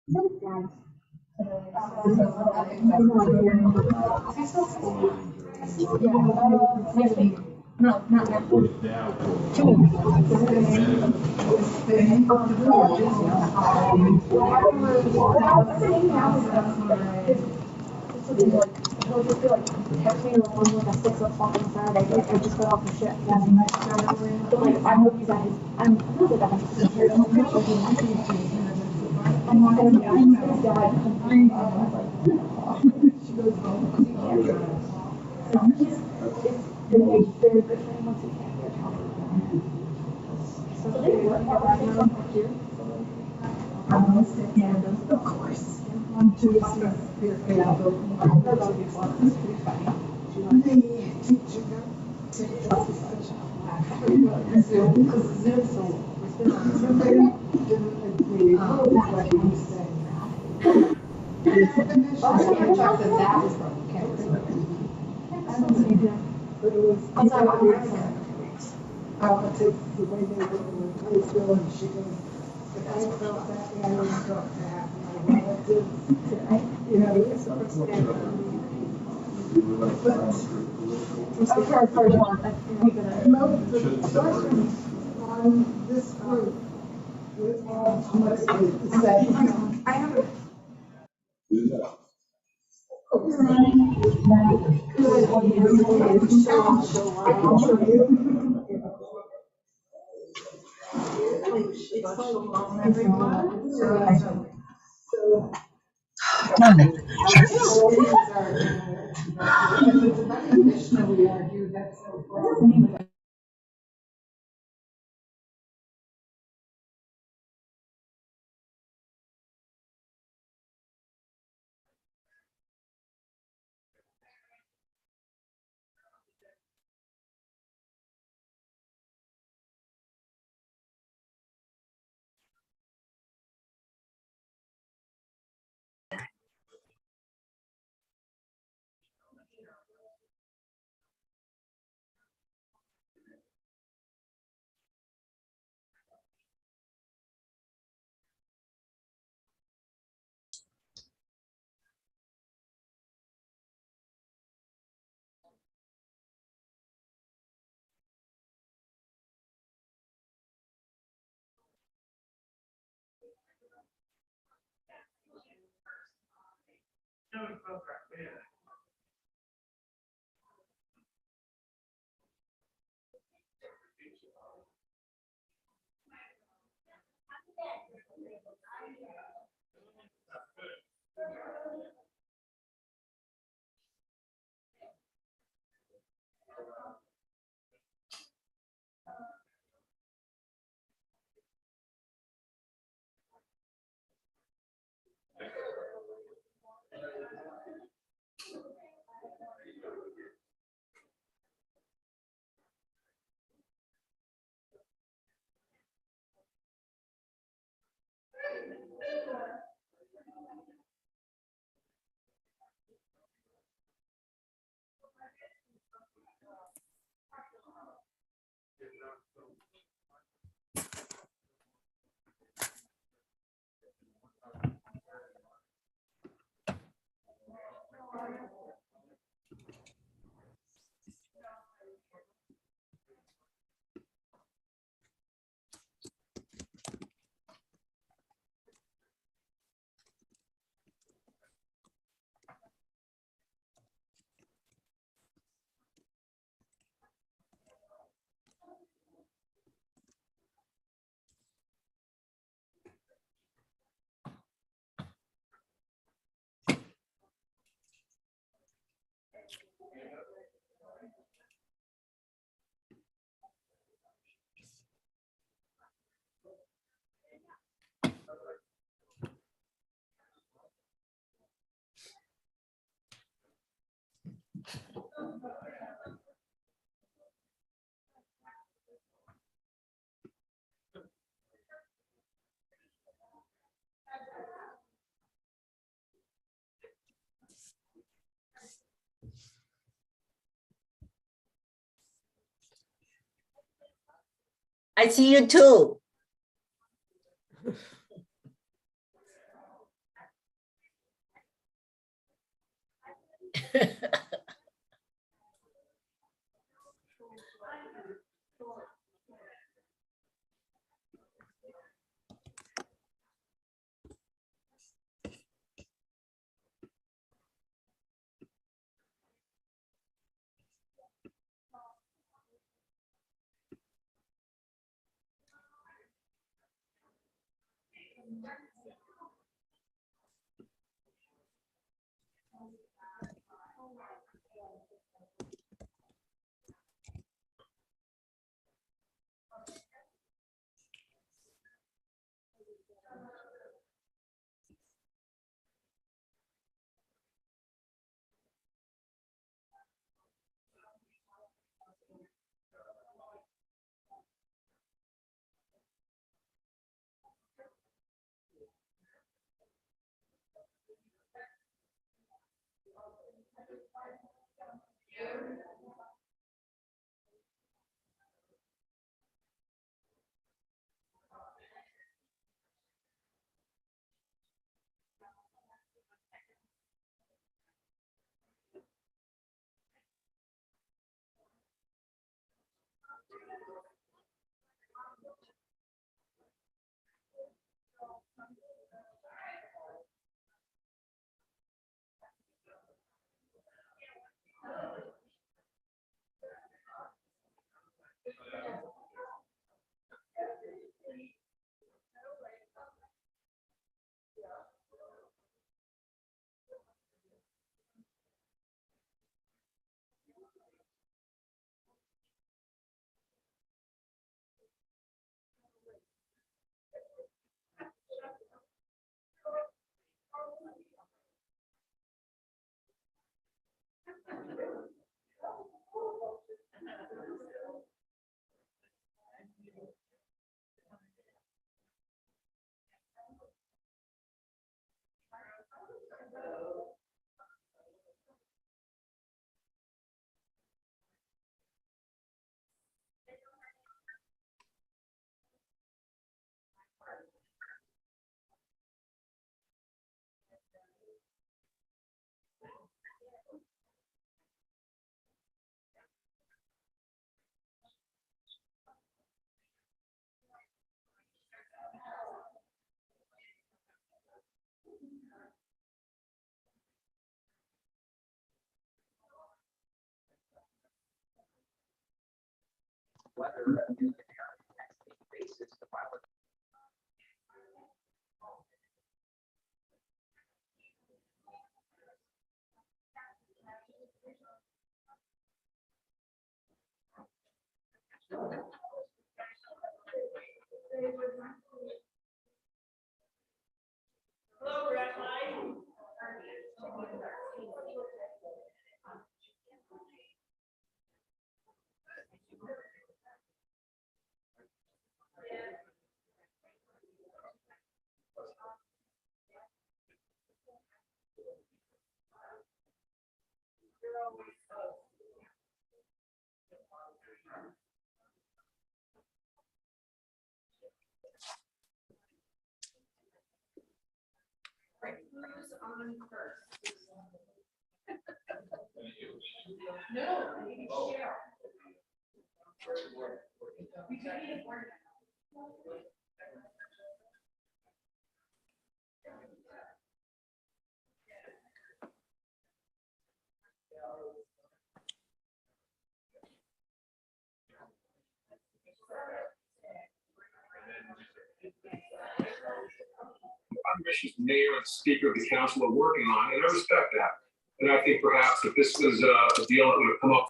No, not now. He'll just be like, text me like at 6 o'clock on Saturday. Like, I just got off the ship. But like, I hope you guys, I'm really bad. I'm not gonna be honest. Dad, she goes home. It's very good for him once he can't get so they work here. I'm gonna sit down, of course. On Tuesday, the way they were in Louisville, and she goes, if I felt that way, I would talk to half my relatives. You know, it's the first day. But okay, our first one, the questions on this group with all mostly the same. I have a I see you too. Whether on a next basis the pilot. Hello, red light. Who's on first? No, maybe Cheryl. We do need a board. Issues the mayor and speaker of the council are working on, and I respect that. And I think perhaps if this was a deal that would have come up.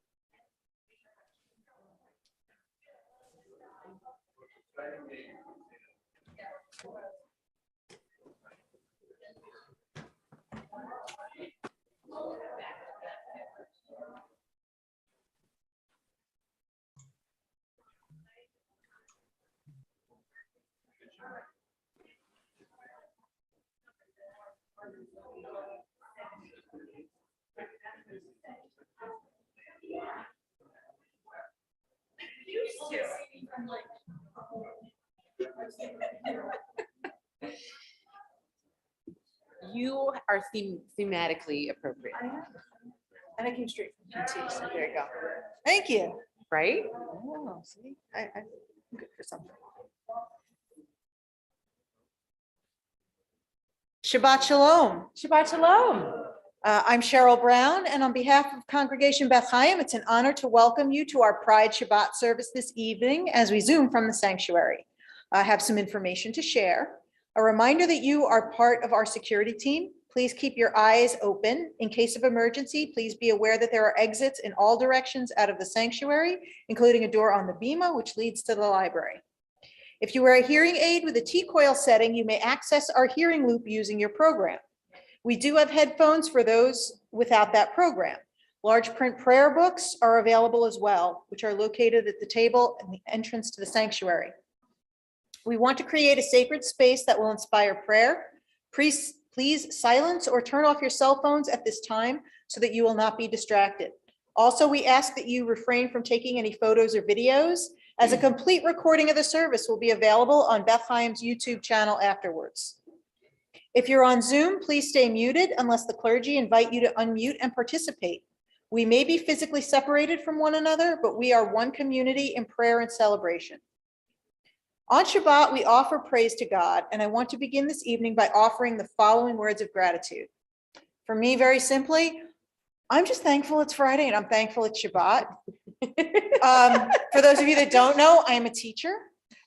You are thematically appropriate, And I came straight from PT, so there you go. thank you, right? Oh, see, I'm good for something. Shabbat Shalom. Shabbat Shalom. I'm Cheryl Brown, and on behalf of Congregation Beth Chaim, it's an honor to welcome you to our Pride Shabbat service this evening as we Zoom from the sanctuary. I have some information to share. A reminder that you are part of our security team. Please keep your eyes open. In case of emergency, please be aware that there are exits in all directions out of the sanctuary, including a door on the bima, which leads to the library. If you wear a hearing aid with a T-coil setting, you may access our hearing loop using your program. We do have headphones for those without that program. Large print prayer books are available as well, which are located at the table and the entrance to the sanctuary. We want to create a sacred space that will inspire prayer. Please silence or turn off your cell phones at this time so that you will not be distracted. Also, we ask that you refrain from taking any photos or videos, as a complete recording of the service will be available on Beth Chaim's YouTube channel afterwards. If you're on Zoom, please stay muted unless the clergy invite you to unmute and participate. We may be physically separated from one another, but we are one community in prayer and celebration. On Shabbat, we offer praise to God, and I want to begin this evening by offering the following words of gratitude. For me, very simply, I'm just thankful it's Friday and I'm thankful it's Shabbat. For those of you that don't know, I am a teacher.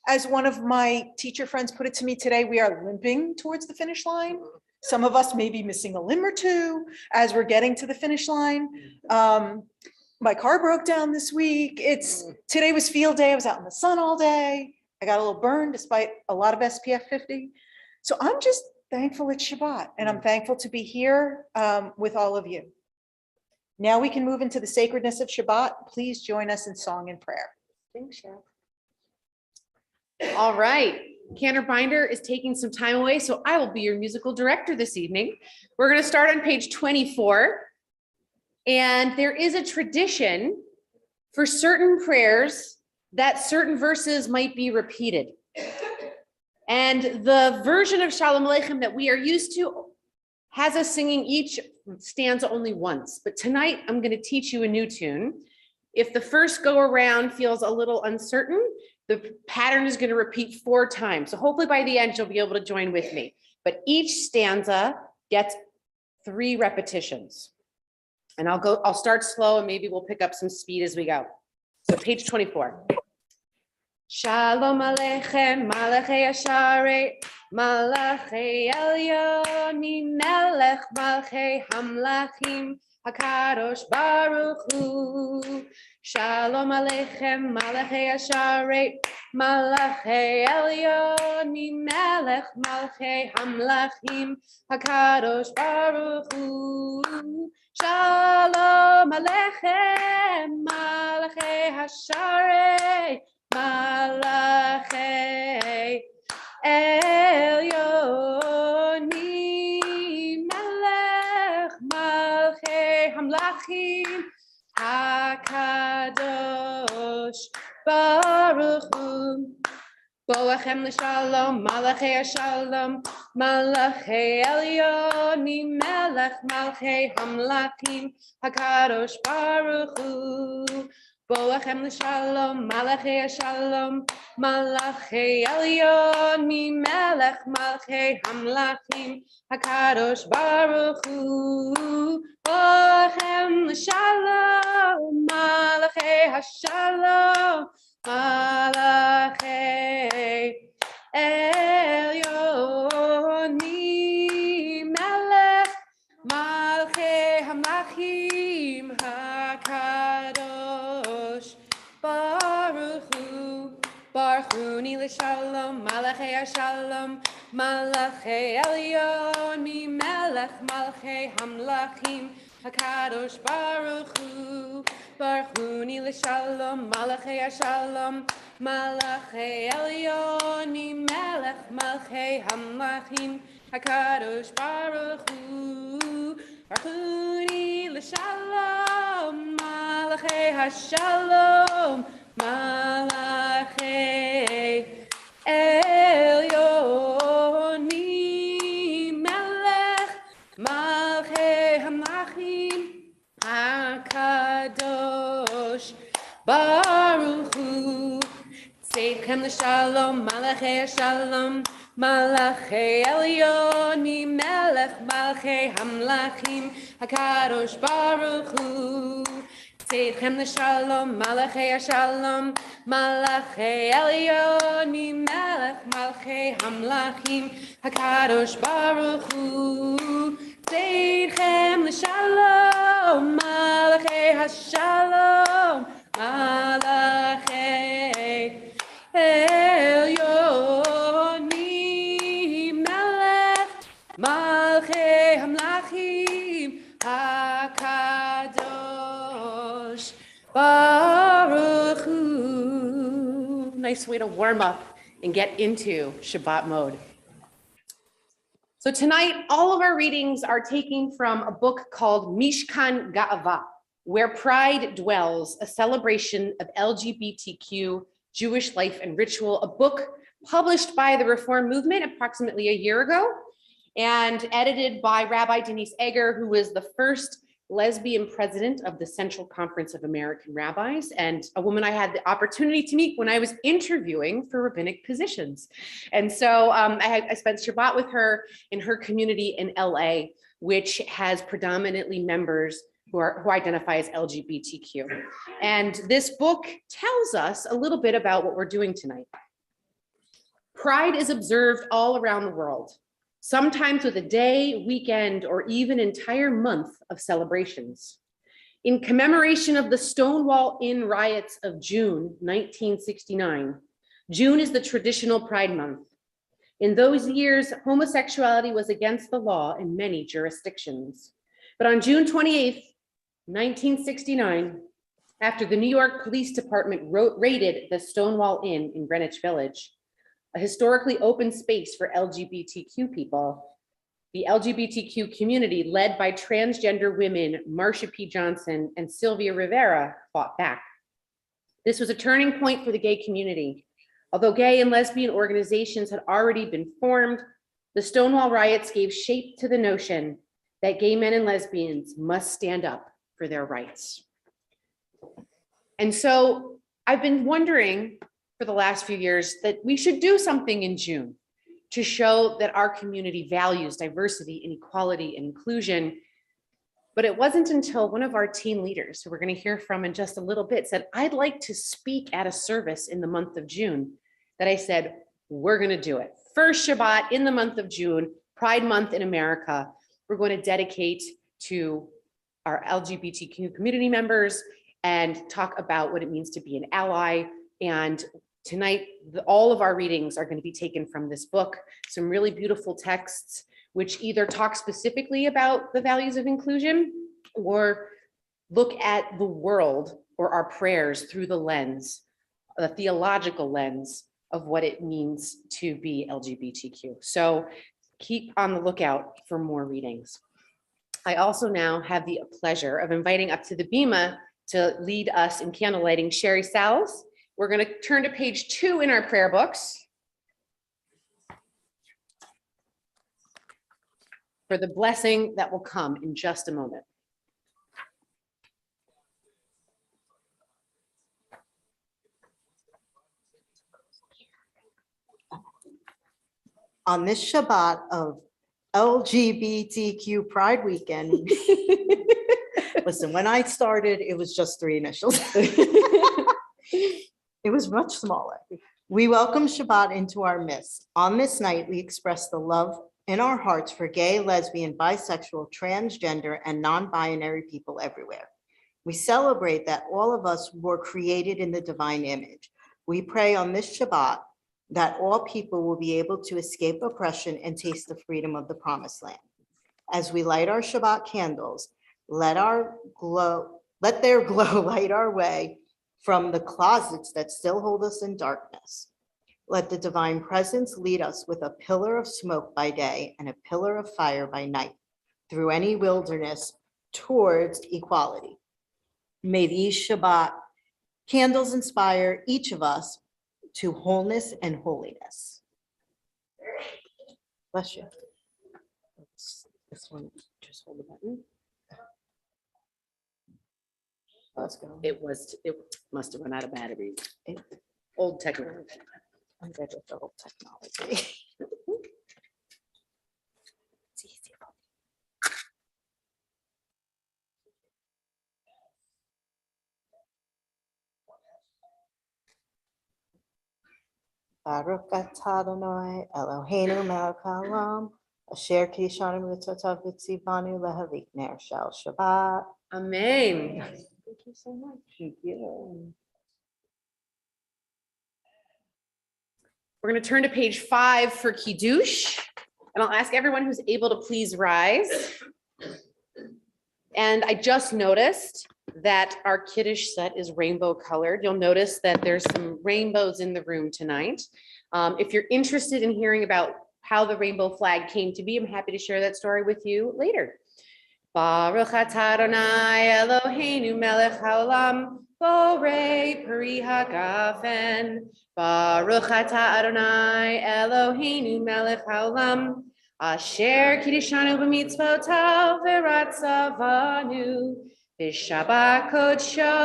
As one of my teacher friends put it to me today, we are limping towards the finish line. Some of us may be missing a limb or two as we're getting to the finish line. My car broke down this week. Today was field day. I was out in the sun all day. I got a little burned despite a lot of SPF 50. So I'm just thankful it's Shabbat, and I'm thankful to be here with all of you. Now we can move into the sacredness of Shabbat. Please join us in song and prayer. Thanks, Cheryl. All right, Cantor Binder is taking some time away, so I will be your musical director this evening. We're going to start on page 24. And there is a tradition for certain prayers that certain verses might be repeated. And the version of Shalom Aleichem that we are used to has us singing each stanza only once. But tonight, I'm going to teach you a new tune. If the first go around feels a little uncertain, the pattern is going to repeat 4 times. So hopefully by the end, you'll be able to join with me. But each stanza gets 3 repetitions. And I'll start slow and maybe we'll pick up some speed as we go. So page 24. Shalom Aleichem, Malachei Asharet, Malachei Elyonim, Melech Malchei Hamlachim, HaKadosh Baruch Hu. Shalom Aleichem, Malachei Asharet, Malachei Elyonim, Melech Malchei Hamlachim, HaKadosh Baruch Hu. Shalom Aleichem, Malachei Asharet, Malachei Elyonim, Melech Malchei Hamlachim, HaKadosh Baruch Hu. Boachem l'shalom, Malachei Shalom, Malachei Elyonim, Melech Malchei Hamlachim, HaKadosh Baruch Hu. Boachem l'shalom, Malachei Shalom, Malachei Elyonim, Melech Malchei Hamlachim, HaKadosh Baruch Hu. Boachem l'shalom, Malachei Hashalom, Malachei Elyonim, Melech Malchei Hamlachim, HaKadosh Baruch Hu. Baruch Hu ni l'shalom, Malachei Hashalom, Malachei Elyonim, Melech Malchei Hamlachim, HaKadosh Baruch Hu. Baruch Hu ni l'shalom, Malachei Hashalom, Malachei Elyonim, Melech Malchei Hamlachim, HaKadosh Baruch Hu. Baruch Hu ni l'shalom, Malachei Hashalom, Malachei Elyonim, Melech Malchei Hamlachim, HaKadosh Baruch Hu. Seichem l'shalom, Malachei Shalom, Malachei Elyonim, Melech Malchei Hamlachim, HaKadosh Baruch Hu. Seidchem l'shalom, Malachei Shalom, Malachei Elyon, Melech Malachei Hamlachim, Hakadosh Baruch Hu. Seidchem l'shalom, Malachei Hashalom, Malachei Elyon, Melech Malachei Hamlachim, Hakadosh Baruch Hu. Nice way to warm up and get into Shabbat mode. So tonight, all of our readings are taken from a book called Mishkan Ga'ava, Where Pride Dwells, a celebration of LGBTQ Jewish life and ritual, a book published by the Reform Movement approximately a year ago, and edited by Rabbi Denise Egger, who was the first lesbian president of the Central Conference of American Rabbis, and a woman I had the opportunity to meet when I was interviewing for rabbinic positions. And so I spent Shabbat with her in her community in LA, which has predominantly members who identify as LGBTQ. And this book tells us a little bit about what we're doing tonight. Pride is observed all around the world, sometimes with a day, weekend, or even entire month of celebrations. In commemoration of the Stonewall Inn riots of June 1969, June is the traditional Pride Month. In those years, homosexuality was against the law in many jurisdictions. But on June 28th, 1969, after the New York Police Department raided the Stonewall Inn in Greenwich Village, a historically open space for LGBTQ people, the LGBTQ community, led by transgender women Marsha P. Johnson and Sylvia Rivera, fought back. This was a turning point for the gay community. Although gay and lesbian organizations had already been formed, the Stonewall riots gave shape to the notion that gay men and lesbians must stand up for their rights. And so I've been wondering for the last few years that we should do something in June to show that our community values diversity and equality and inclusion. But it wasn't until one of our teen leaders, who we're going to hear from in just a little bit, said, I'd like to speak at a service in the month of June, that I said, we're going to do it. First Shabbat in the month of June, Pride Month in America, we're going to dedicate to our LGBTQ community members and talk about what it means to be an ally. And tonight, all of our readings are going to be taken from this book, some really beautiful texts, which either talk specifically about the values of inclusion or look at the world or our prayers through the lens, the theological lens of what it means to be LGBTQ. So keep on the lookout for more readings. I also now have the pleasure of inviting up to the Bima to lead us in candlelighting Sherry Salles. We're going to turn to page 2 in our prayer books for the blessing that will come in just a moment. On this Shabbat of LGBTQ Pride Weekend, listen, when I started, it was just 3 initials. It was much smaller. We welcome Shabbat into our midst. On this night, we express the love in our hearts for gay, lesbian, bisexual, transgender, and non-binary people everywhere. We celebrate that all of us were created in the divine image. We pray on this Shabbat that all people will be able to escape oppression and taste the freedom of the promised land. As we light our Shabbat candles, let their glow light our way from the closets that still hold us in darkness. Let the divine presence lead us with a pillar of smoke by day and a pillar of fire by night through any wilderness towards equality. May these Shabbat candles inspire each of us to wholeness and holiness. Bless you. This one, just hold the button. Let's go. It must have run out of batteries. Old technology. I'm good with the old technology. It's easy. Baruch atah Adonai Eloheinu melech haolam, asher kiddushanu mitzvotav v'tzivanu lehavik ner shel Shabbat. Amen. Thank you so much. Thank you. We're going to turn to page 5 for Kiddush, and I'll ask everyone who's able to please rise. And I just noticed that our Kiddush set is rainbow colored. You'll notice that there's some rainbows in the room tonight. If you're interested in hearing about how the rainbow flag came to be, I'm happy to share that story with you later. Baruch atah Adonai Eloheinu melech haolam, borei peri hagafen. Baruch atah Adonai Eloheinu melech haolam, asher kiddushanu b'mitzvotav v'ratzavanu, b'shabbat kodsho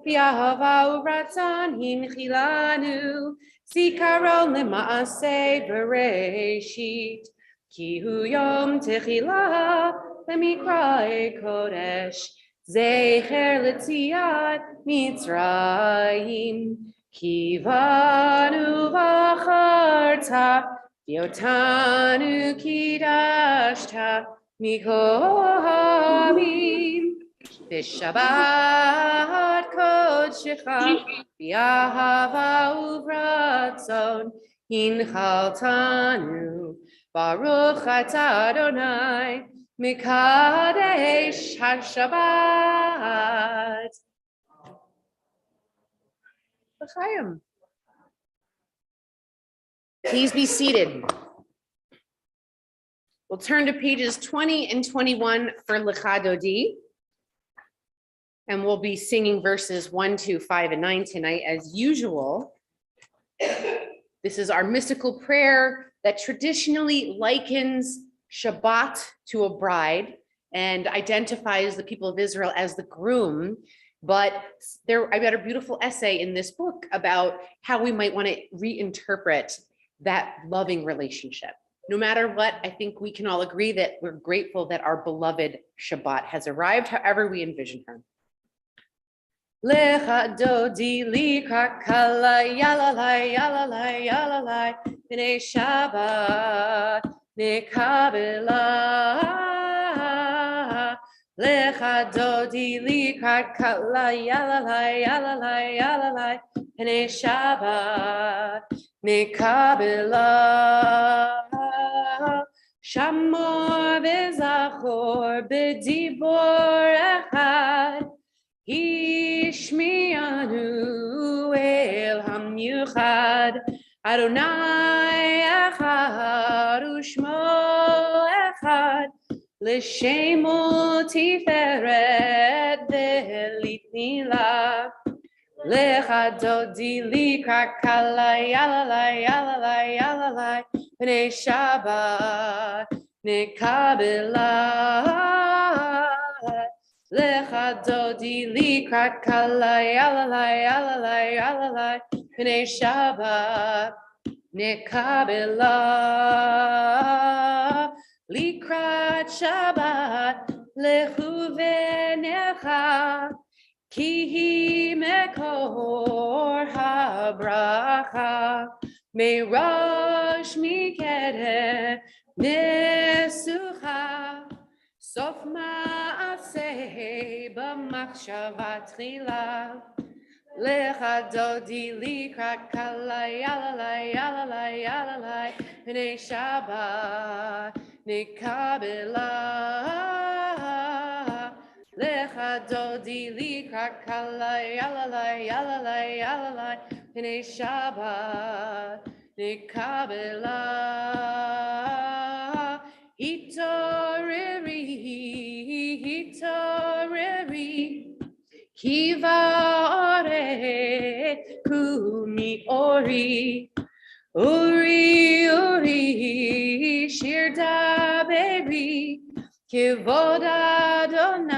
v'ahava u'ratzon hinchilanu, zikaron lema'aseh bereshit, ki hu yom techilah Lemikra kodesh, zecher letziat Mitzrayim, kivanu v'acharta, yotanu kidashta, mikohamim, v'shabbat kodshecha, v'ahava uvratzon, hinchaltanu, Baruch atah Adonai, Mikadesh HaShabbat. L'chaim. Please be seated. We'll turn to pages 20 and 21 for Lecha Dodi. And we'll be singing verses 1, 2, 5, and 9 tonight as usual. This is our mystical prayer that traditionally likens Shabbat to a bride and identifies the people of Israel as the groom. But I got a beautiful essay in this book about how we might want to reinterpret that loving relationship. No matter what, I think we can all agree that we're grateful that our beloved Shabbat has arrived, however we envision her. Lecha dodi likra kala yalalai yalalai yalalai b'nei Shabbat nekabela. Lecha dodi likra kala yalalai yalalai yalalai b'nei Shabbat nekabela. Shamor v'zachor b'dibor echad, Ishmianu el hamyuchad, Adonai echad u'shmo echad, l'shemo tiferet ve'litnila. Lecha dodi likra kala yalalai yalalai yalalai b'nei Shabbat nekabela. Lecha dodi likra kala yalalai yalalai yalalai b'nei Shabbat nekabela. Likrat Shabbat lechu v'necha, ki hi mekor habracha, me'rosh miketeh nesucha, sof ma'aseh b'machshava tchila. Lecha dodi likra kala yalalai yalalai yalalai b'nei Shabbat nekabela. Lecha dodi likra kala yalalai yalalai yalalai b'nei Shabbat nekabela. Hitoreri, hitoreri, kiva ore kumi ori, uri uri shirda beri, kivod Adonai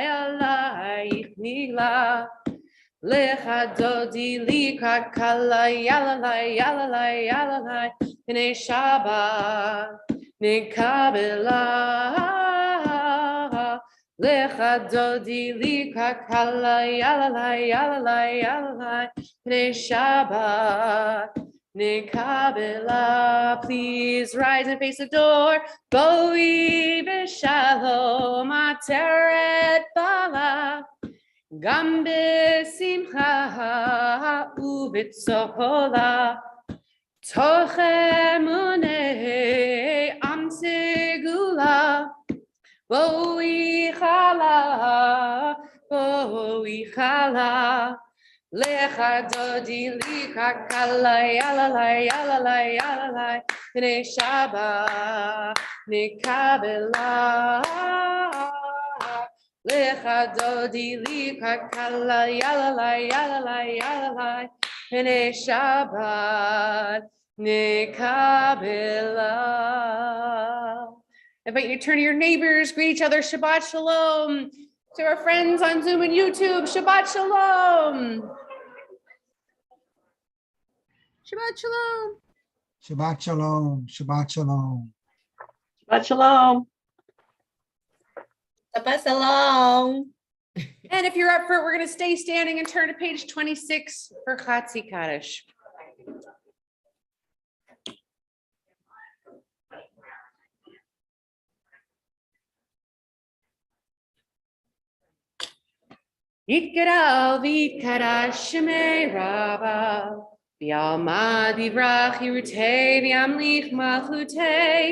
alayich nigla. Lecha dodi likra kala yalalai yalalai yalalai b'nei Shabbat nekabela. Lecha dodi likra kala yalalai yalalai yalalai b'nei Shabbat Nikabela, please rise and face the door. Boi b'shalom ateret bala. Gam b'simcha u'b'tzola. Toch emunei am segula. Boi chala, boi chala. Lecha dodi lika kala yalalai yalalai yalalai B'nei Shabbat nikabela. Lecha dodi lika kala yalalai yalalai yalalai B'nei Shabbat nikabela. I invite you to turn to your neighbors, greet each other, Shabbat Shalom. To our friends on Zoom and YouTube, Shabbat Shalom. Shabbat shalom. Shabbat shalom. Shabbat shalom. Shabbat shalom. Shabbat shalom. And if you're up for it, we're going to stay standing and turn to page 26 for Chatzi Kaddish. Yitkaral v'yitkara shemei Rabba v'yalma divrach yirutei v'yamlich malchutei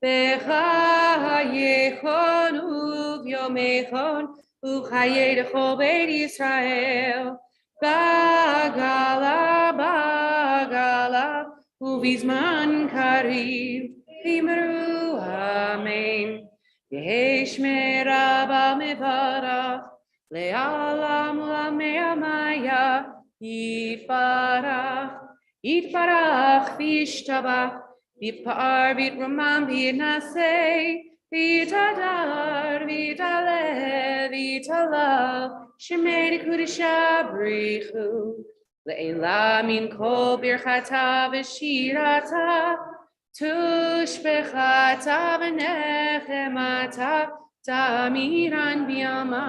v'chayechon u'v'yomechon u'chayedecho beit Yisrael bagala bagala u'vizman kariv v'imru amen yehesh me Rabba mevarach Le'alam lame'amaya yifarach yitfarach v'yishtabach v'yipar v'yitramam v'yinaseh v'yitadar v'yitaleh v'yitalav shemei dekudesha brichu le'ela min kol birchata v'shirata tushbechata v'nechemata tamiran b'yama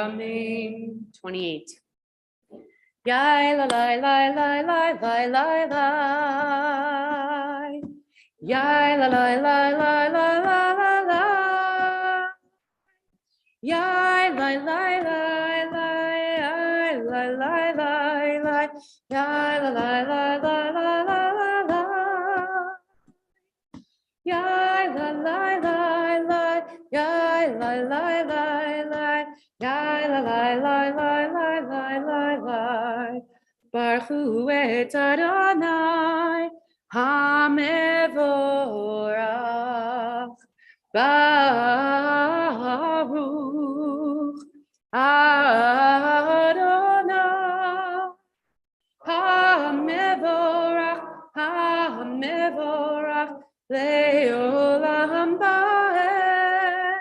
Amen. 28. Yai la la la la la la la la. Yai la la la la la la la la. Yai la la la la la la la la. Yai la la la la la la la. Yai la la la la. Yai la la la la. Yai la la la la la la la la. Baruch hu et Adonai hamevorach. Baruch Adonai hamevorach hamevorach leolam ba'ed.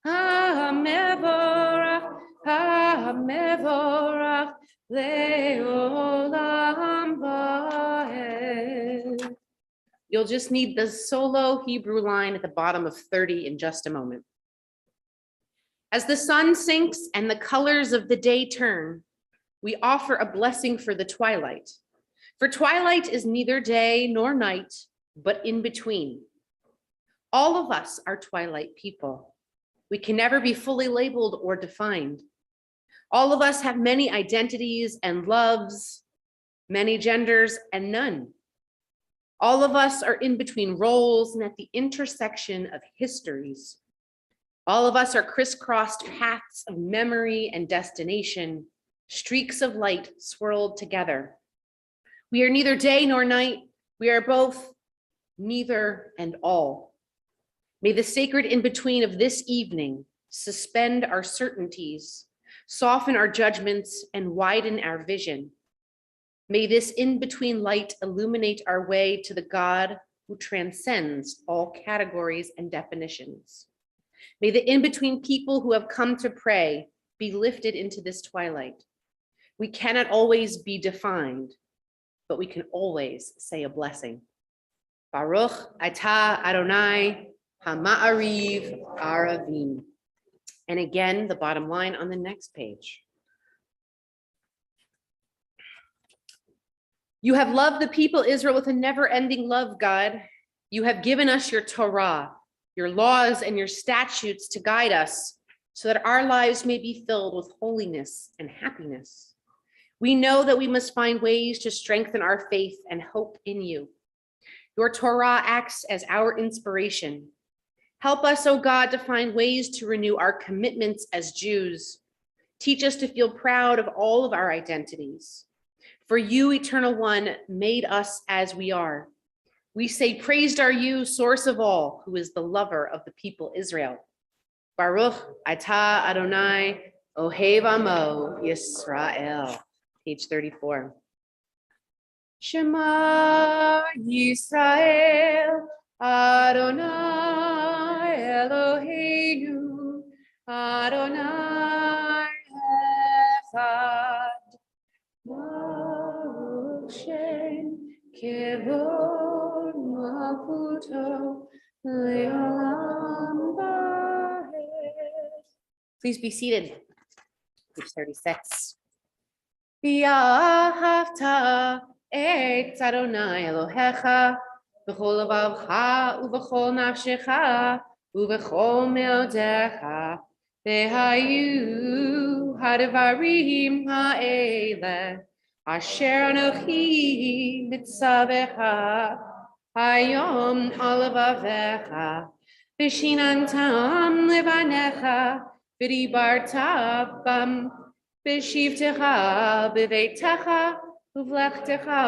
Hamevorach hamevorach leolam ba'ed. You'll just need the solo Hebrew line at the bottom of 30 in just a moment. As the sun sinks and the colors of the day turn, we offer a blessing for the twilight. For twilight is neither day nor night, but in between. All of us are twilight people. We can never be fully labeled or defined. All of us have many identities and loves, many genders and none. All of us are in between roles and at the intersection of histories. All of us are crisscrossed paths of memory and destination, streaks of light swirled together. We are neither day nor night. We are both, neither and all. May the sacred in-between of this evening suspend our certainties, soften our judgments, and widen our vision. May this in-between light illuminate our way to the God who transcends all categories and definitions. May the in-between people who have come to pray be lifted into this twilight. We cannot always be defined, but we can always say a blessing. Baruch atah Adonai Hama'ariv Aravim. And again, the bottom line on the next page. You have loved the people Israel with a never-ending love, God. You have given us your Torah, your laws and your statutes to guide us so that our lives may be filled with holiness and happiness. We know that we must find ways to strengthen our faith and hope in you. Your Torah acts as our inspiration. Help us, O God, to find ways to renew our commitments as Jews. Teach us to feel proud of all of our identities. For you, Eternal One, made us as we are. We say, praised are you, source of all, who is the lover of the people Israel. Baruch atah Adonai, Ohev Amo Yisrael. Page 34. Shema Yisrael, Adonai Eloheinu, Adonai Echad. Baruch Shem Kevod Malchuto Le'olam Vaed. Please be seated. Page 36. V'ahavta et Adonai Elohecha b'chol levavcha u'b'chol nafshecha u'b'chol me'odecha v'hayu hadavarim ha'eleh asher anochi mitzavecha hayom al levavecha v'shinantam levanecha v'dibarta bam B'shivtecha b'veitecha uvlechtecha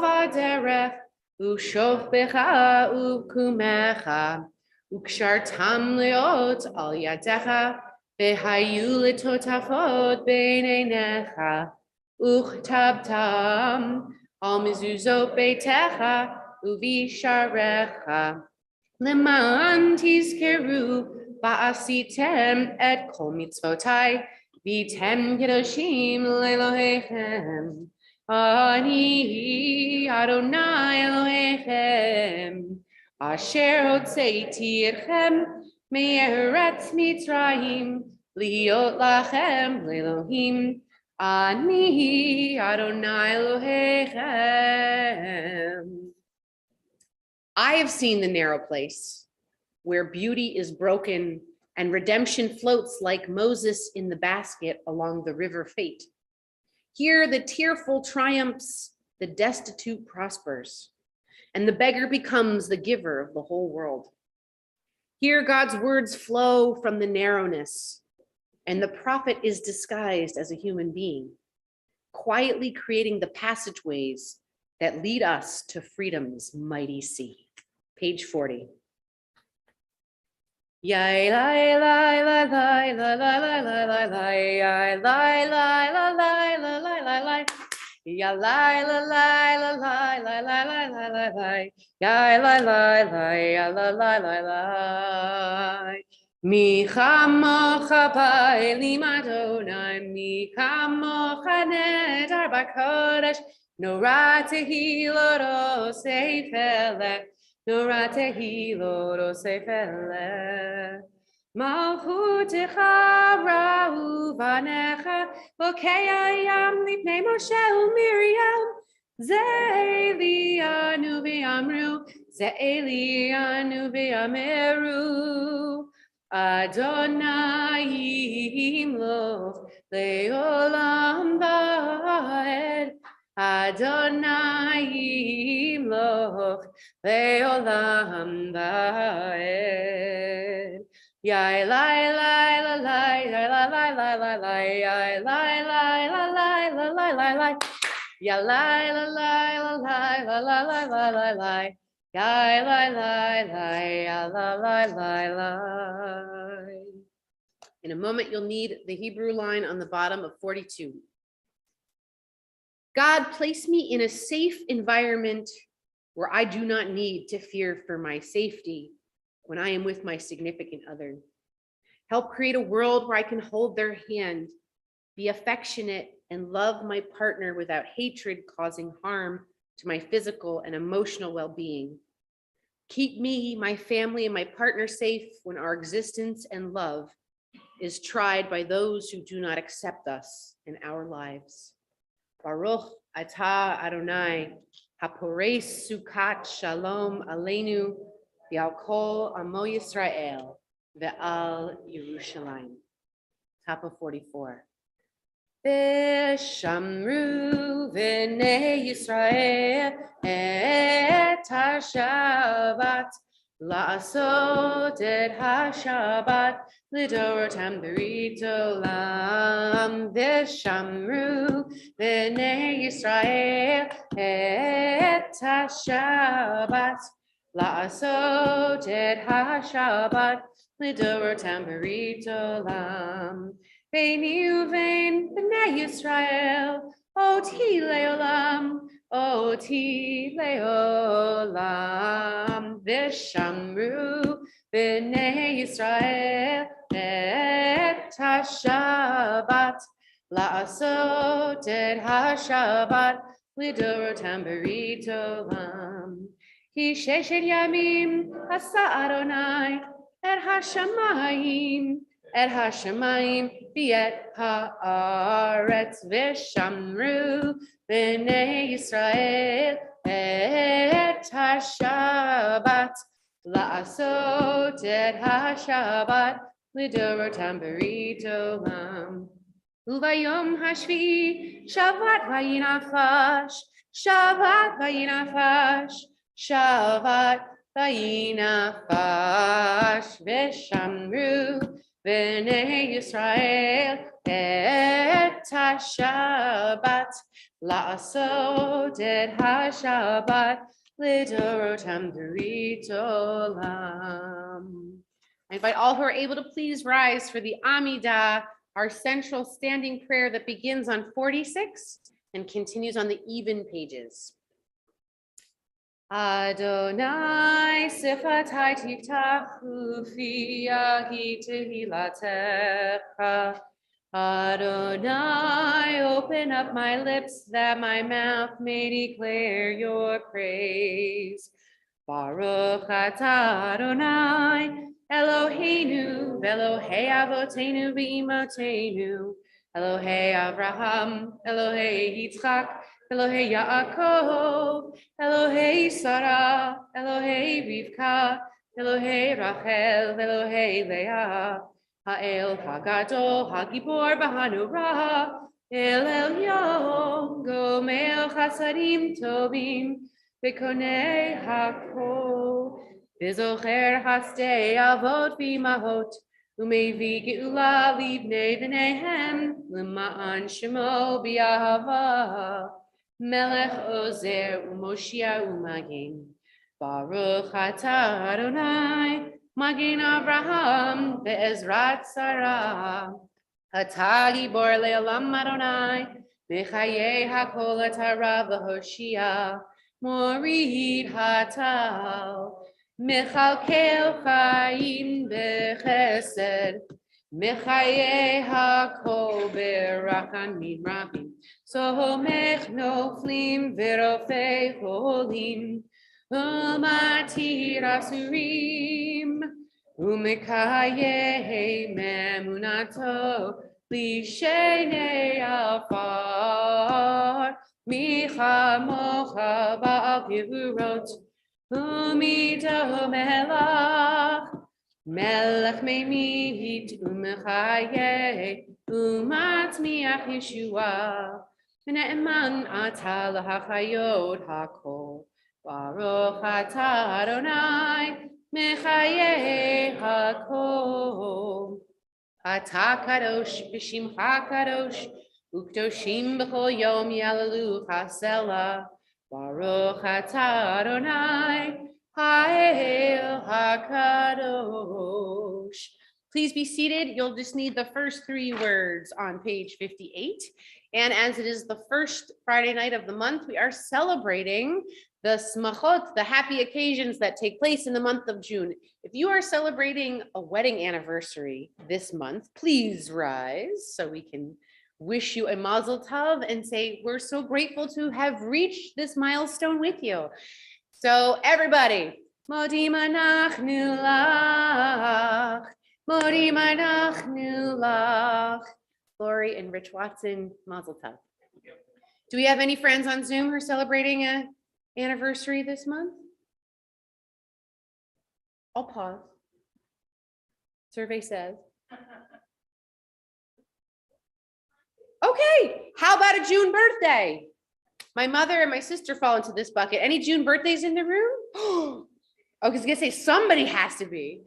v'derech u'shofbecha u'kumecha u'kshartam leot al yadecha v'hayu letotafot b'neinecha u'chtabtam al mezuzot beitecha u'visharecha leman tizkeru ba'asitem et kol mitzvotai V'tem kedoshim le'Elohechem, ani Adonai Elohechem, asher hotzeiti etchem me'eretz Mitzrayim, liot lachem le'Elohim, ani Adonai Elohechem. I have seen the narrow place where beauty is broken and redemption floats like Moses in the basket along the river Fate. Here the tearful triumphs, the destitute prospers, and the beggar becomes the giver of the whole world. Here God's words flow from the narrowness, and the prophet is disguised as a human being, quietly creating the passageways that lead us to freedom's mighty sea. Page 40. Yai lai lai lai lai lai lai lai lai lai yai lai lai lai lai lai lai lai lai ya lai lai lai lai lai lai lai lai lai lai lai yai lai lai lai ya lai lai lai lai mi chamocha ba'elim Adonai mi chamocha nedar b'kodesh nora tehilot osei felech Nora tehilot osei felech Malchutecha ra'uvanecha Bokei hayam lipnei Moshe u'Miriam Ze'elianu v'yamru Ze'elianu v'yameru Adonai yimloch le'olam va'ed Adonai yimloch le'olam va'ed. Yai lai lai lai lai lai lai lai lai lai yai lai lai lai lai lai lai lai ya lai lai lai lai lai lai lai lai lai yai lai lai lai ya lai lai lai. In a moment, you'll need the Hebrew line on the bottom of 42. God, place me in a safe environment where I do not need to fear for my safety when I am with my significant other. Help create a world where I can hold their hand, be affectionate, and love my partner without hatred causing harm to my physical and emotional well-being. Keep me, my family, and my partner safe when our existence and love is tried by those who do not accept us in our lives. Baruch Ata Adonai, Hapores Sukat Shalom Aleinu, Yalkol Amo Yisrael, Ve'al Yerushalayim. Top of 44. Veshamru v'nei Yisrael et ha-Shabbat la'asot et ha-Shabbat lidorotam berit olam. Veshamru v'nei Yisrael et ha-Shabbat la'asot et ha-Shabbat lidorotam berit olam. Veini uvein b'nei Yisrael, oti leolam, oti leolam. V'shamru b'nei Yisrael et ha-Shabbat, la'asot et ha-Shabbat, lidorotam berit olam. Ki sheshet yamim asa Adonai et ha-shamayim, et ha-shamayim v'et ha'aretz. V'shamru b'nei Yisrael et ha-Shabbat la'asot et ha-Shabbat lidorotam berit olam. Uvayom hashvi Shabbat vayinafash, Shabbat vayinafash, Shabbat vayinafash. V'shamru b'nei Yisrael et ha-Shabbat la'asot et ha-Shabbat lidorotam berit olam. I invite all who are able to please rise for the Amidah, our central standing prayer that begins on 46 and continues on the even pages. Adonai sifatai tiftachu fi yahi tehilatecha. Adonai, open up my lips that my mouth may declare your praise. Baruch atah Adonai, Eloheinu, Elohei avotenu v'imotenu, Elohei Avraham, Elohei Yitzchak, Elohei Yaakov, Elohei Sarah, Elohei Rivka, Elohei Rachel, Elohei Leah, Ha'el Hagadol, Hagibor B'Hanurah, El Elyon, Gomel Chasadim Tovim, V'konei Hakol, V'zocher Hastei Avot V'imahot, Umevi Geula Livnei V'neihem, L'ma'an Shemo B'Yahava, Melech Ozer Umoshia Umagin, Baruch atah Adonai, Magin Avraham ve'ezrat Sarah. Atah gibor le'olam Adonai, Mechayei hakol atara v'hoshia, Morid hatal, Mechalkel chayim b'chesed, Mechayei hakol berachamim rabim, Somech noflim v'rofei cholim, Umatir asurim, umekayeh memunato, lishenei afar, micha mocha ba'al gevurot, umido melach, melech meimit umechayeh, umatmiach Yeshua, v'ne'eman atah lahachayot hakol. Baruch atah Adonai, mechayeh hakol. Atah kadosh b'shimcha kadosh, ukdoshim b'chol yom yalalu chasela. Baruch atah Adonai, ha'el hakadosh. Please be seated. You'll just need the first three words on page 58. And as it is the first Friday night of the month, we are celebrating the smachot, the happy occasions that take place in the month of June. If you are celebrating a wedding anniversary this month, please rise so we can wish you a mazel tov and say we're so grateful to have reached this milestone with you. So everybody, Modim anachnu lach, Modim anachnu lach. Lori and Rich Watson, mazel tov. Do we have any friends on Zoom who are celebrating an anniversary this month? I'll pause. Survey says. Okay, how about a June birthday? My mother and my sister fall into this bucket. Any June birthdays in the room? Oh, I was gonna say somebody has to be.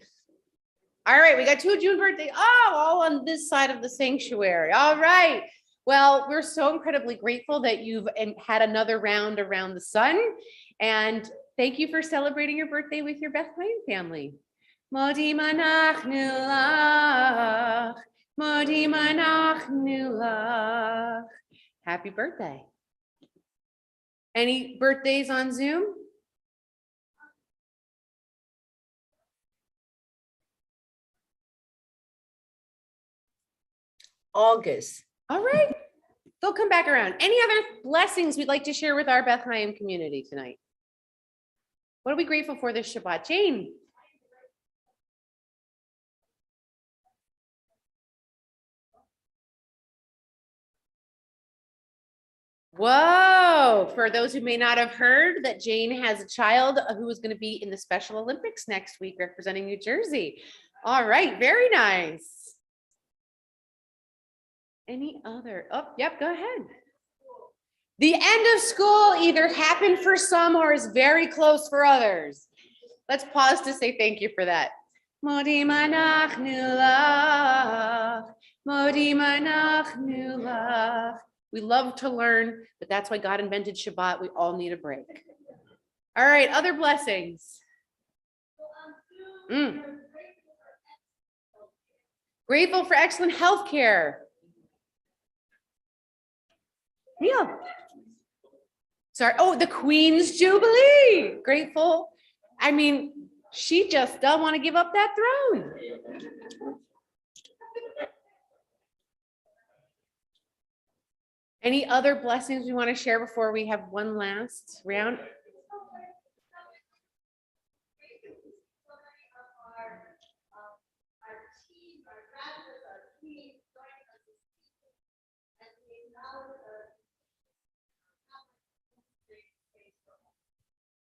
All right, we got 2 June birthdays. Oh, all on this side of the sanctuary. All right. Well, we're so incredibly grateful that you've had another round around the sun. And thank you for celebrating your birthday with your Bethlehem family. Modi manachnu lach, modi manachnu lach. Happy birthday. Any birthdays on Zoom? August. All right, they'll come back around. Any other blessings we'd like to share with our Bethlehem community tonight? What are we grateful for this Shabbat? Jane? Whoa, for those who may not have heard that Jane has a child who is going to be in the Special Olympics next week representing New Jersey. All right, very nice. Any other? Oh, yep, go ahead. The end of school either happened for some or is very close for others. Let's pause to say thank you for that. Modi manachnu lach, modi manachnu lach. We love to learn, but that's why God invented Shabbat. We all need a break. All right, other blessings. Grateful for excellent health care. Yeah. Sorry. Oh, the Queen's Jubilee. Grateful. I mean, she just doesn't want to give up that throne. Any other blessings we want to share before we have one last round?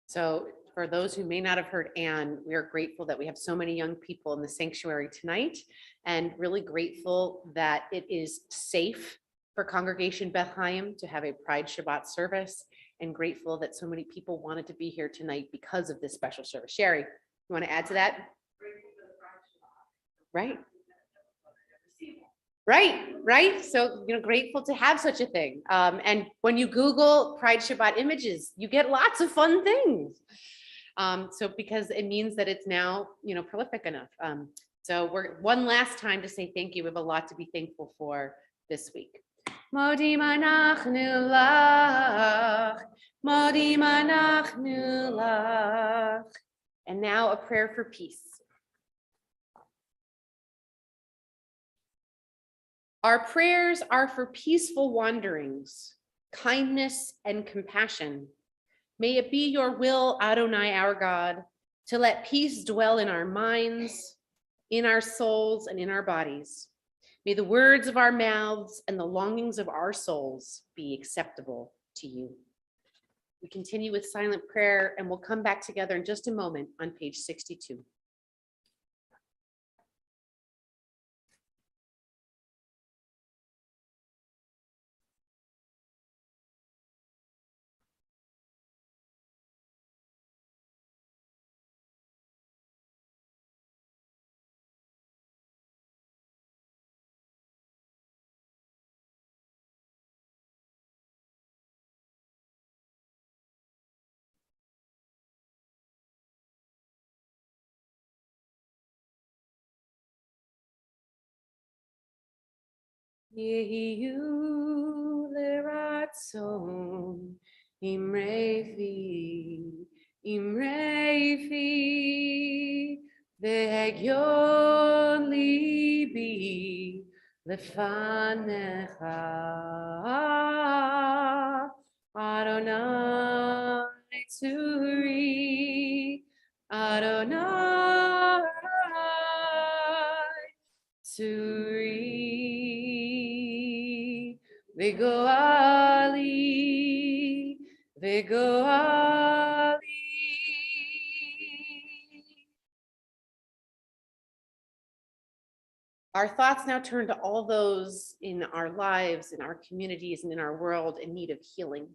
So for those who may not have heard Anne, we are grateful that we have so many young people in the sanctuary tonight, and really grateful that it is safe for Congregation Beth Chaim to have a Pride Shabbat service, and grateful that so many people wanted to be here tonight because of this special service. Sherry, you want to add to that? Right. Right. So, grateful to have such a thing. And when you Google Pride Shabbat images, you get lots of fun things. So because it means that it's now, prolific enough. So we're one last time to say thank you. We have a lot to be thankful for this week. Modi manachnu lach, modi manachnu lach. And now a prayer for peace. Our prayers are for peaceful wanderings, kindness, and compassion. May it be your will, Adonai, our God, to let peace dwell in our minds, in our souls, and in our bodies. May the words of our mouths and the longings of our souls be acceptable to you. We continue with silent prayer, and we'll come back together in just a moment on page 62. Yehiyu leratzon imrefi vehegyon libi lefanecha Adonai Tzuri Vigoali, Vigoali. Our thoughts now turn to all those in our lives, in our communities, and in our world in need of healing.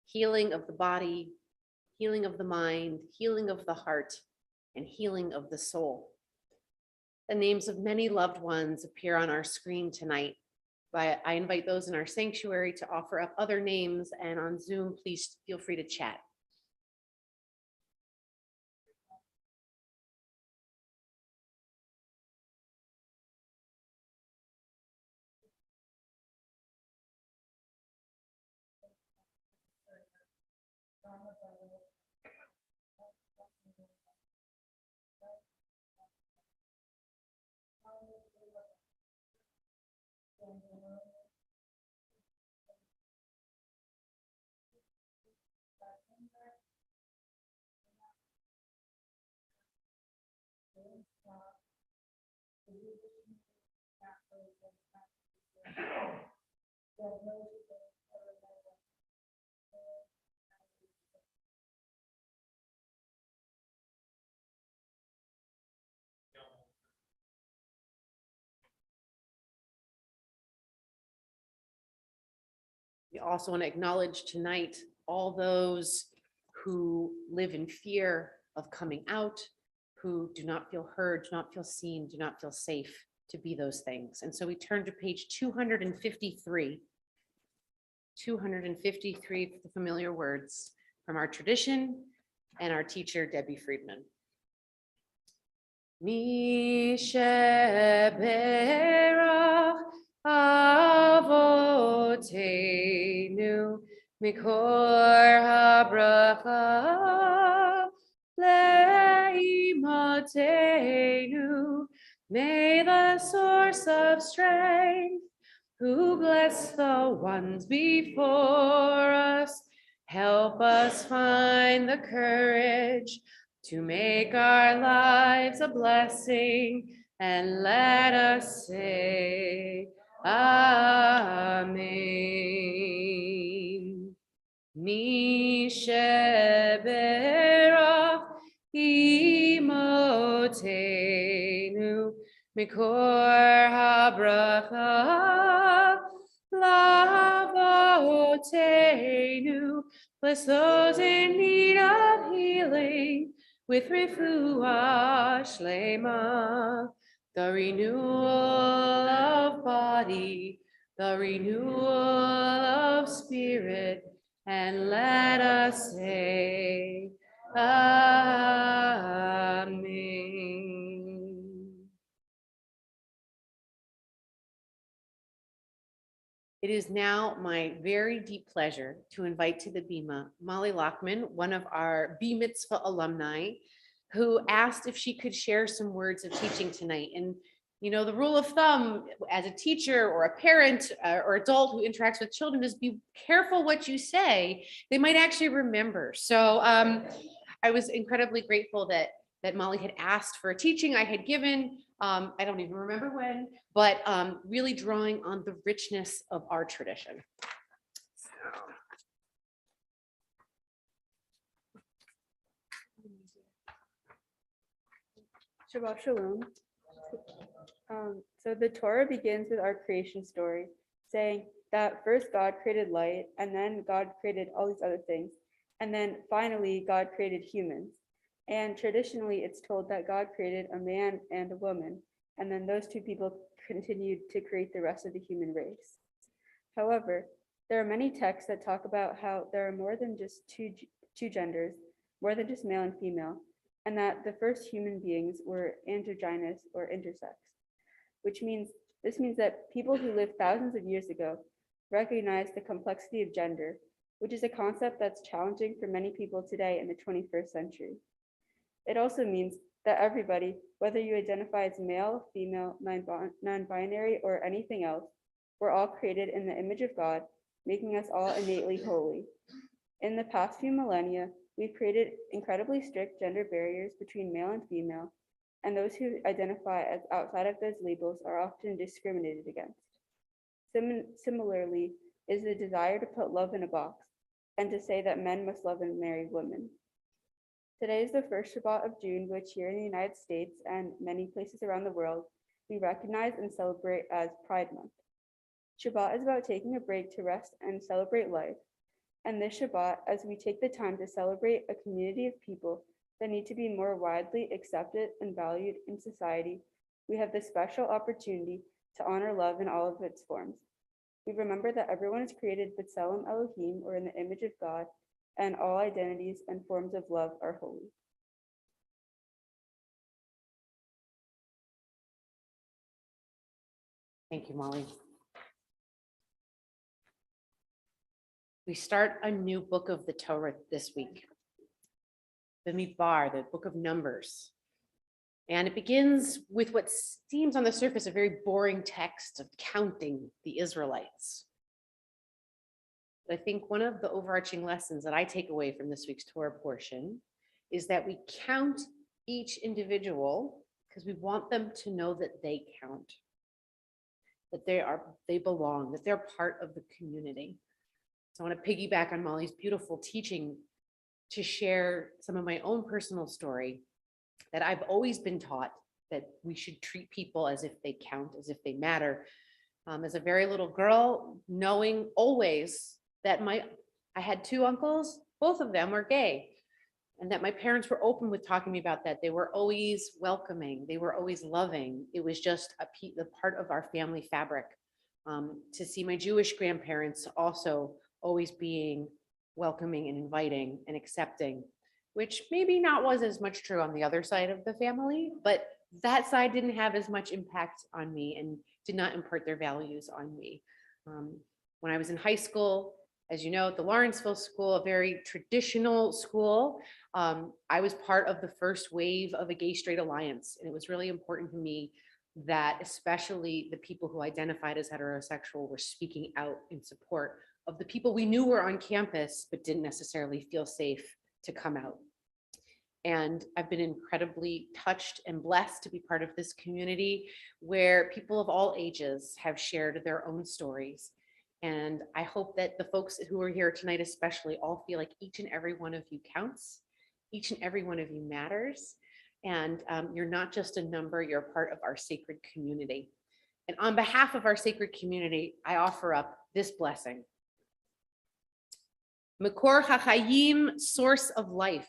Healing of the body, healing of the mind, healing of the heart, and healing of the soul. The names of many loved ones appear on our screen tonight. I invite those in our sanctuary to offer up other names, and on Zoom, please feel free to chat. We also want to acknowledge tonight all those who live in fear of coming out, who do not feel heard, do not feel seen, do not feel safe to be those things. And so we turn to page 253. 253 for the familiar words from our tradition and our teacher, Debbie Friedman. Mi sheberach avotenu mikor habracha leimotenu. May the source of strength, who bless the ones before us, help us find the courage to make our lives a blessing, and let us say Amen. Mi sheberach imotenu mikor habracha lavotenu. Bless those in need of healing with refuah shlema, the renewal of body, the renewal of spirit, and let us say Amen. It is now my very deep pleasure to invite to the Bima Molly Lockman, one of our B Mitzvah alumni, who asked if she could share some words of teaching tonight. And you know, the rule of thumb as a teacher or a parent or adult who interacts with children is be careful what you say. They might actually remember. So I was incredibly grateful that Molly had asked for a teaching I had given. I don't even remember when, but really drawing on the richness of our tradition. Shabbat Shalom. So the Torah begins with our creation story, saying that first God created light, and then God created all these other things, and then finally God created humans. And traditionally it's told that God created a man and a woman, and then those two people continued to create the rest of the human race. However, there are many texts that talk about how there are more than just two genders, more than just male and female, and that the first human beings were androgynous or intersex, which means that people who lived thousands of years ago recognized the complexity of gender, which is a concept that's challenging for many people today in the 21st century. It also means that everybody, whether you identify as male, female, non-binary, or anything else, we're all created in the image of God, making us all innately holy. In the past few millennia, we've created incredibly strict gender barriers between male and female, and those who identify as outside of those labels are often discriminated against. Similarly, is the desire to put love in a box and to say that men must love and marry women. Today is the first Shabbat of June, which here in the United States and many places around the world, we recognize and celebrate as Pride Month. Shabbat is about taking a break to rest and celebrate life. And this Shabbat, as we take the time to celebrate a community of people that need to be more widely accepted and valued in society, we have this special opportunity to honor love in all of its forms. We remember that everyone is created B'Tselem Elohim, or in the image of God, and all identities and forms of love are holy. Thank you, Molly. We start a new book of the Torah this week, the Midbar, the book of Numbers. And it begins with what seems on the surface a very boring text of counting the Israelites. I think one of the overarching lessons that I take away from this week's Torah portion is that we count each individual because we want them to know that they count, that they belong, that they're part of the community. So I want to piggyback on Molly's beautiful teaching to share some of my own personal story, that I've always been taught that we should treat people as if they count, as if they matter. As a very little girl, knowing always that I had two uncles, both of them were gay, and that my parents were open with talking to me about that. They were always welcoming. They were always loving. It was just the part of our family fabric. To see my Jewish grandparents also always being welcoming and inviting and accepting, which maybe not was as much true on the other side of the family, but that side didn't have as much impact on me and did not impart their values on me. When I was in high school, as you know, at the Lawrenceville School, a very traditional school, I was part of the first wave of a gay-straight alliance. And it was really important to me that especially the people who identified as heterosexual were speaking out in support of the people we knew were on campus, but didn't necessarily feel safe to come out. And I've been incredibly touched and blessed to be part of this community where people of all ages have shared their own stories. And I hope that the folks who are here tonight especially all feel like each and every one of you counts, each and every one of you matters. And you're not just a number, you're a part of our sacred community. And on behalf of our sacred community, I offer up this blessing. Makor HaChayim, source of life.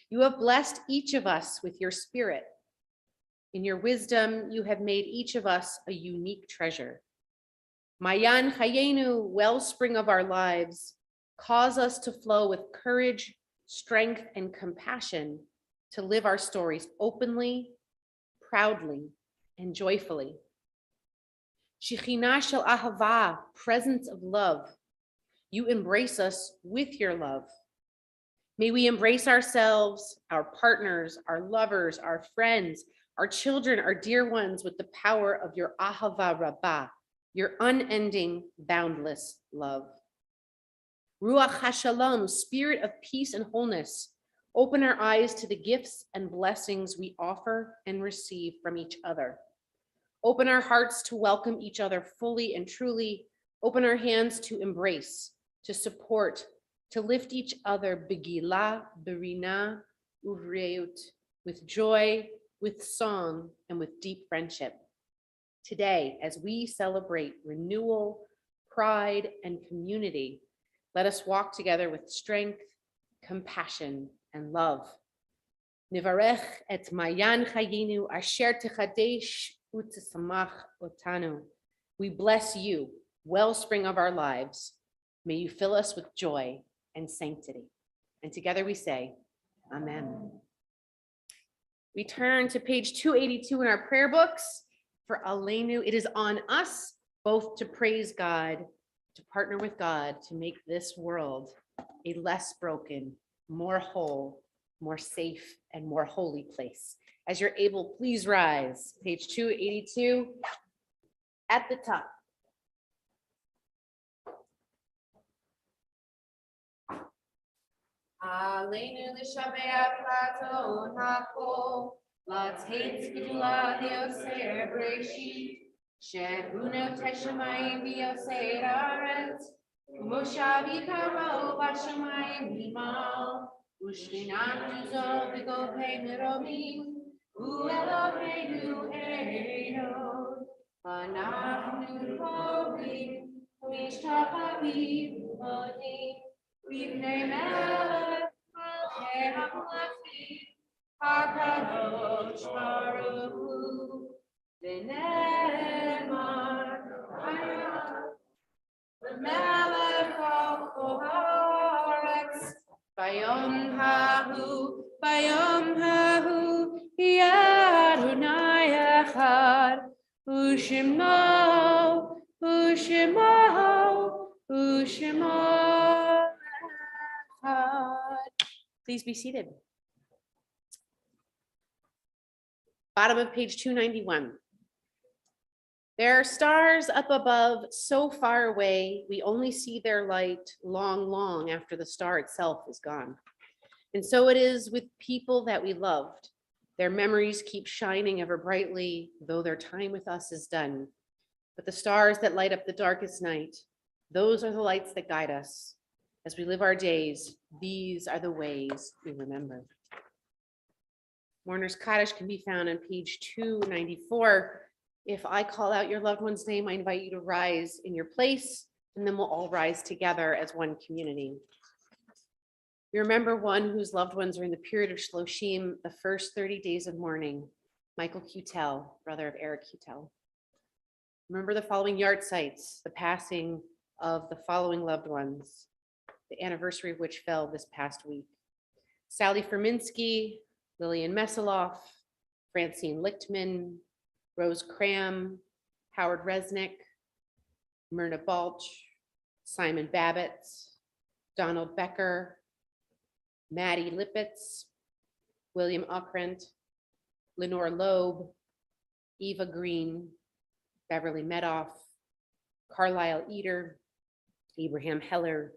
You have blessed each of us with your spirit. In your wisdom, you have made each of us a unique treasure. Mayan Chayenu, wellspring of our lives, cause us to flow with courage, strength, and compassion to live our stories openly, proudly, and joyfully. Shekhinah shel ahava, presence of love. You embrace us with your love. May we embrace ourselves, our partners, our lovers, our friends, our children, our dear ones with the power of your ahava rabbah, your unending, boundless love. Ruach HaShalom, spirit of peace and wholeness, open our eyes to the gifts and blessings we offer and receive from each other. Open our hearts to welcome each other fully and truly. Open our hands to embrace, to support, to lift each other begila, berina, uvreut, with joy, with song, and with deep friendship. Today, as we celebrate renewal, pride, and community, let us walk together with strength, compassion, and love. Nivarech et mayan chayinu asher techadesh u'tsamach otanu. We bless you, wellspring of our lives. May you fill us with joy and sanctity. And together we say, Amen. We turn to page 282 in our prayer books. For Aleinu, it is on us both to praise God, to partner with God, to make this world a less broken, more whole, more safe, and more holy place. As you're able, please rise. Page 282 at the top. Aleinu l'shabeach laton hakol, latzeit gdula dioseh bereshit, She'unu teshamayim v'yosei haaretz, u'moshav yikaro v'shamayim himal, u'shchinanu v'govei meromim, u'Eloheinu Eino, anachnu kovim, mishtachavim v'odim, v'ivnei melech malchei hamlachim, HaKadosh Baruch Hu, v'ne'emar, v'melech al haaretz, Bayom hahu, Adonai echad, U'shemo echad. Please be seated. Bottom of page 291. There are stars up above, so far away, we only see their light long, long after the star itself is gone. And so it is with people that we loved. Their memories keep shining ever brightly, though their time with us is done. But the stars that light up the darkest night, those are the lights that guide us. As we live our days, these are the ways we remember. Mourner's Kaddish can be found on page 294. If I call out your loved one's name, I invite you to rise in your place, and then we'll all rise together as one community. We remember one whose loved ones are in the period of Shloshim, the first 30 days of mourning, Michael Cutel, brother of Eric Cutel. Remember the following yard sites, the passing of the following loved ones, the anniversary of which fell this past week. Sally Ferminsky, Lillian Messeloff, Francine Lichtman, Rose Cram, Howard Resnick, Myrna Balch, Simon Babbitts, Donald Becker, Maddie Lippitz, William Ockrent, Lenore Loeb, Eva Green, Beverly Medoff, Carlisle Eder, Abraham Heller,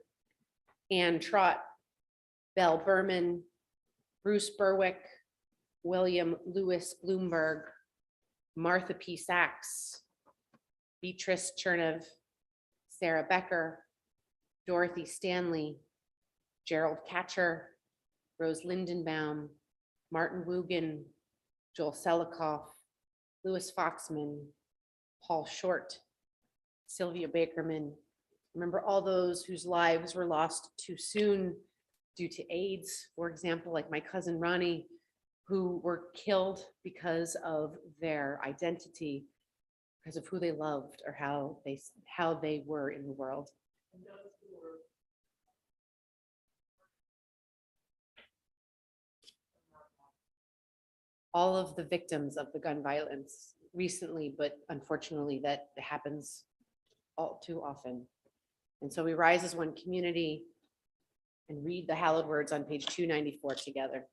Ann Trott, Belle Berman, Bruce Berwick, William Lewis Bloomberg, Martha P. Sachs, Beatrice Chernev, Sarah Becker, Dorothy Stanley, Gerald Catcher, Rose Lindenbaum, Martin Wugan, Joel Selikoff, Louis Foxman, Paul Short, Sylvia Bakerman. Remember all those whose lives were lost too soon due to AIDS, for example, like my cousin Ronnie, who were killed because of their identity, because of who they loved or how they were in the world. All of the victims of the gun violence recently, but unfortunately that happens all too often. And so we rise as one community and read the hallowed words on page 294 together.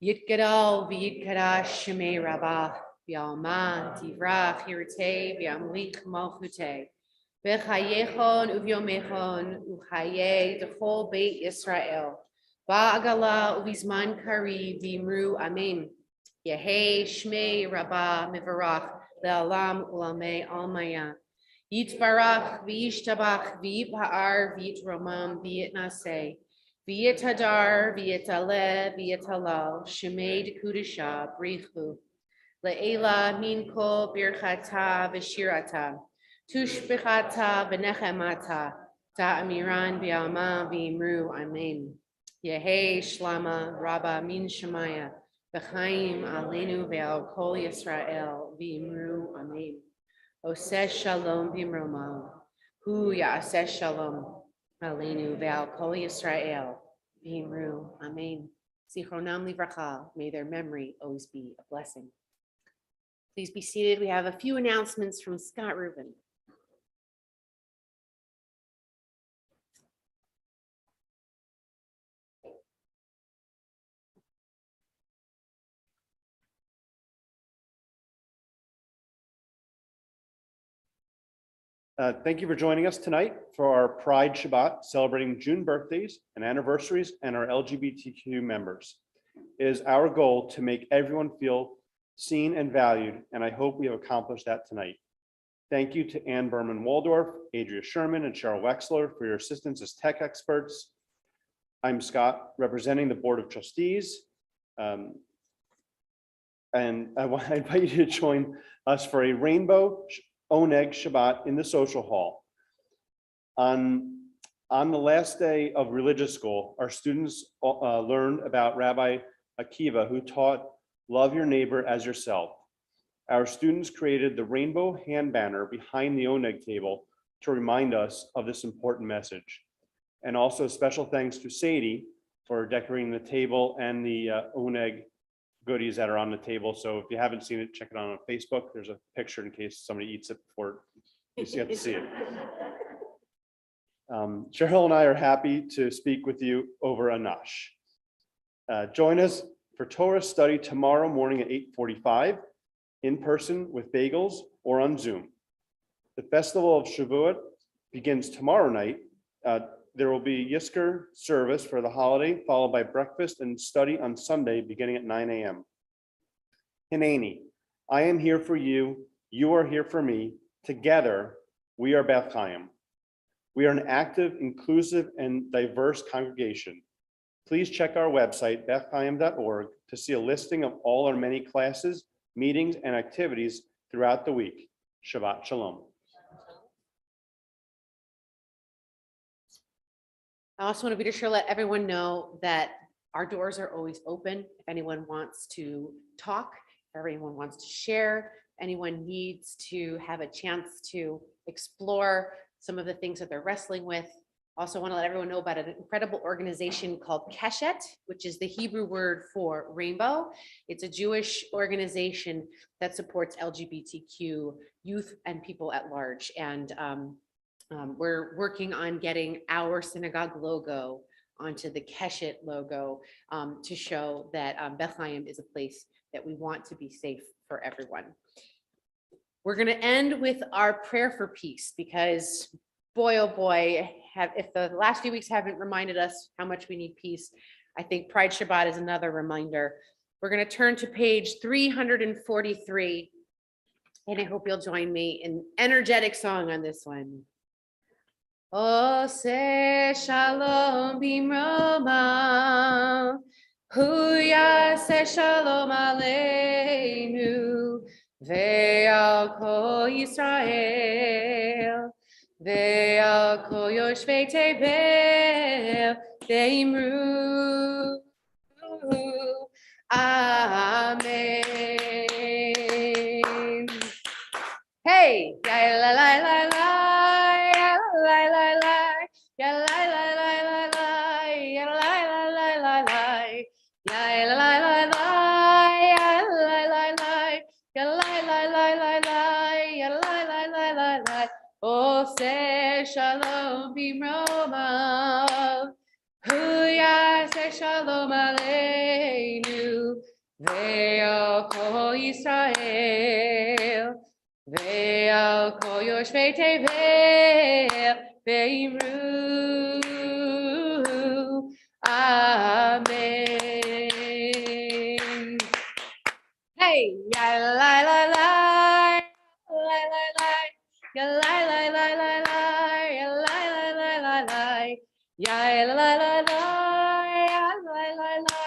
Yitgadal v'yitkadash shemei rabbah v'alma tivrach hirtei v'amlich malchutei v'chayechon uv'yomechon u'chayei d'chol beit Yisrael ba'agala uv'izman kari v'imru amen. Yehei shmei rabbah mivarach le'alam u'lamei almaya. Yitbarach v'yishtabach v'yipa'ar v'yitromam v'yitnaseh v'yitadar v'yitaleh v'yitalal shemei d'kudisha brichu le'ela min kol birchata v'shirata tushbichata v'nechemata ta'amiran v'alma v'imru amen. Yehei shlama rabba min shemaya v'chaim aleinu ve'al kol Yisrael v'imru amen. Oseh shalom b'mromav, hu ya'aseh shalom aleinu ve'al kol Yisrael v'imru amen. Zichronam livracha, may their memory always be a blessing. Please be seated. We have a few announcements from Scott Rubin. Thank you for joining us tonight for our Pride Shabbat, celebrating June birthdays and anniversaries and our LGBTQ members. It is our goal to make everyone feel seen and valued, and I hope we have accomplished that tonight. Thank you to Ann Berman Waldorf, Adria Sherman, and Cheryl Wexler for your assistance as tech experts. I'm Scott, representing the Board of Trustees. And I invite you to join us for a rainbow Oneg Shabbat in the social hall. On the last day of religious school, our students learned about Rabbi Akiva, who taught, "Love your neighbor as yourself." Our students created the rainbow hand banner behind the Oneg table to remind us of this important message. And also special thanks to Sadie for decorating the table and the Oneg goodies that are on the table. So if you haven't seen it, check it out on Facebook. There's a picture in case somebody eats it before you get to see it. Cheryl and I are happy to speak with you over Anash. Join us for Torah study tomorrow morning at 8:45 in person with bagels or on Zoom. The Festival of Shavuot begins tomorrow night. There will be Yizkor service for the holiday, followed by breakfast and study on Sunday beginning at 9 a.m. Hineni, I am here for you. You are here for me. Together, we are Beth Chaim. We are an active, inclusive, and diverse congregation. Please check our website, bethchaim.org, to see a listing of all our many classes, meetings, and activities throughout the week. Shabbat Shalom. I also want to be sure to let everyone know that our doors are always open. If anyone wants to talk, if everyone wants to share, anyone needs to have a chance to explore some of the things that they're wrestling with. Also want to let everyone know about an incredible organization called Keshet, which is the Hebrew word for rainbow. It's a Jewish organization that supports LGBTQ youth and people at large. And we're working on getting our synagogue logo onto the Keshet logo to show that Beth Chaim is a place that we want to be safe for everyone. We're going to end with our prayer for peace because boy, oh boy, if the last few weeks haven't reminded us how much we need peace, I think Pride Shabbat is another reminder. We're going to turn to page 343, and I hope you'll join me in energetic song on this one. Ose shalom bimroma, hu yaseh shalom aleinu, ve'al kol Yisrael, ve'al kol yoshvei tevel, ve'imru, amen. Hey, la la la la la. Ose shalom bimroma, hu yaseh shalom aleinu, ve'al kol Yisrael, ve'al kol yoshvei tevel, ve'imru, amen. Hey, ya la la la, la la la, ya la la la la la, ya la la la la la, ya la la la la, ya la la la,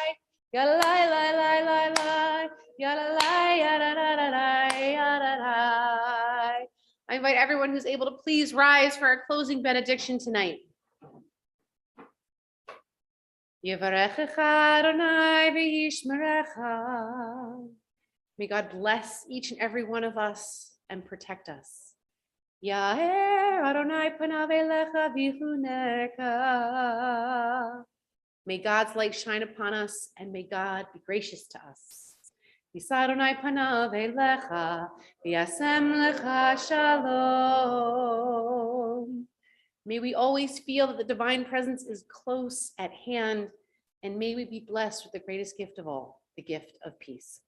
ya la la la la la, ya la la ya la la la ya la la. I invite everyone who's able to please rise for our closing benediction tonight. Yevarechecha Adonai v'yishmerecha. May God bless each and every one of us and protect us. Yaher Adonai panav elecha v'chunecha. May God's light shine upon us and may God be gracious to us. Yisa Adonai panav elecha v'yasem lecha shalom. May we always feel that the divine presence is close at hand, and may we be blessed with the greatest gift of all, the gift of peace.